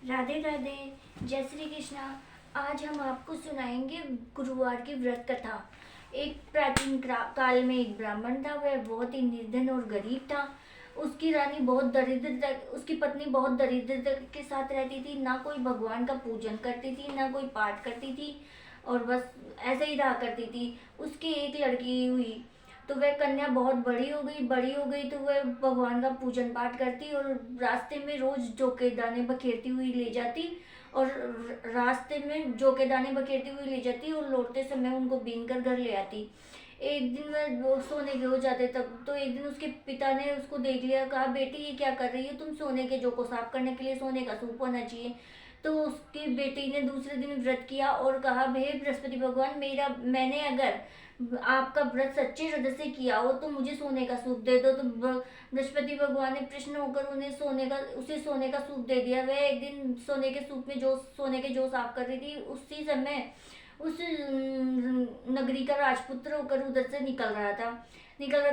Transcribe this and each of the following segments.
राधे राधे। जय श्री कृष्णा। आज हम आपको सुनाएंगे गुरुवार की व्रत कथा। एक प्राचीन काल में एक ब्राह्मण था। वह बहुत ही निर्धन और गरीब था। उसकी रानी बहुत दरिद्रता, उसकी पत्नी बहुत दरिद्रता के साथ रहती थी। ना कोई भगवान का पूजन करती थी, ना कोई पाठ करती थी, और बस ऐसे ही रहा करती थी। उसकी एक लड़की हुई तो वह कन्या बहुत बड़ी हो गई तो वह भगवान का पूजन पाठ करती और रास्ते में रोज जौ के दाने बखेरती हुई ले जाती। और रास्ते में जौ के दाने बखेरती हुई ले जाती और लौटते समय उनको बीन कर घर ले आती। एक दिन वह सोने के हो जाते तब तो एक दिन उसके पिता ने उसको देख लिया। कहा, बेटी ये क्या कर रही है तुम? सोने के जौ को साफ करने के लिए सोने का सूप होना चाहिए। तो उसकी बेटी ने दूसरे दिन व्रत किया और कहा, हे बृहस्पति भगवान, मेरा मैंने अगर आपका व्रत सच्चे हृदय से किया हो तो मुझे सोने का सूप दे दो। तो बृहस्पति भगवान ने प्रसन्न होकर उसे सोने का सूप दे दिया। वह एक दिन सोने के सूप में जो सोने के जो साफ कर रही थी, उसी समय उस नगरी का राजपुत्र होकर उधर से निकल रहा था।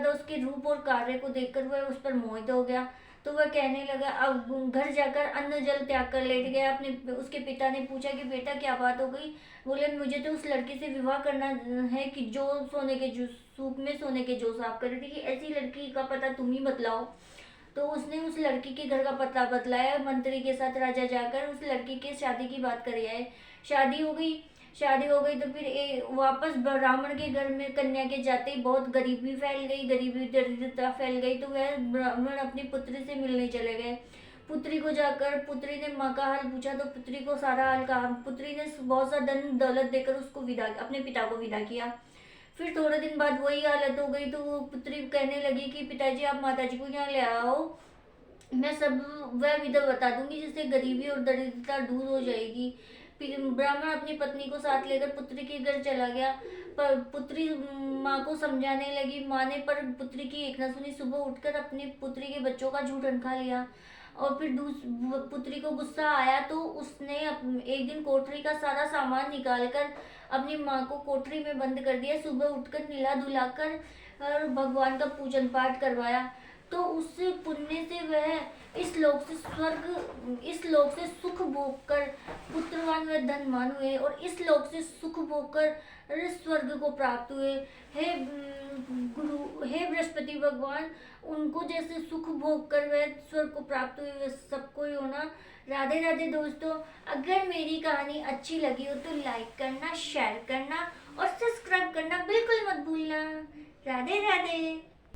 उसके रूप और कार्य को देखकर वह उस पर मोहित हो गया। तो वह कहने लगा, अब घर जाकर अन्न जल त्याग कर लेट गया। अपने उसके पिता ने पूछा कि बेटा क्या बात हो गई? बोले, मुझे तो उस लड़की से विवाह करना है कि जो सोने के सूप में सोने के जो साफ कर रही थी। कि ऐसी लड़की का पता तुम ही बतलाओ। तो उसने उस लड़की के घर का पता बतलाया। मंत्री के साथ राजा जाकर उस लड़की के शादी की बात कर आए। शादी हो गई। तो फिर वापस ब्राह्मण के घर में कन्या के जाते ही बहुत गरीबी दरिद्रता फैल गई। तो वह ब्राह्मण अपनी पुत्री से मिलने चले गए। पुत्री ने माँ का हाल पूछा तो पुत्री को सारा हाल कहा। पुत्री ने बहुत सा धन दौलत देकर उसको अपने पिता को विदा किया। फिर थोड़े दिन बाद वही हालत हो गई। तो वो पुत्री कहने लगी कि पिताजी, आप माताजी को यहाँ ले आओ, मैं सब वह विधि बता दूंगी जिससे गरीबी और दरिद्रता दूर हो जाएगी। ब्राह्मण अपनी पत्नी को साथ लेकर पुत्री के घर चला गया। पर पुत्री माँ को समझाने लगी। माँ ने पर पुत्री की एक न सुनी। सुबह उठकर अपनी पुत्री के बच्चों का झूठन खा लिया। और फिर पुत्री को गुस्सा आया तो उसने एक दिन कोठरी का सारा सामान निकालकर अपनी माँ को कोठरी में बंद कर दिया। सुबह उठकर नीला धुलाकर और भगवान का पूजन पाठ करवाया। तो उस पुण्य से वह इस लोक से सुख भोग कर पुत्रवान व धनवान हुए और इस लोक से सुख भोग कर स्वर्ग को प्राप्त हुए। हे बृहस्पति भगवान, उनको जैसे सुख भोग कर वह स्वर्ग को प्राप्त हुए वह सबको ही होना। राधे राधे दोस्तों। अगर मेरी कहानी अच्छी लगी हो तो लाइक करना, शेयर करना और सब्सक्राइब करना बिल्कुल मत भूलना। राधे राधे।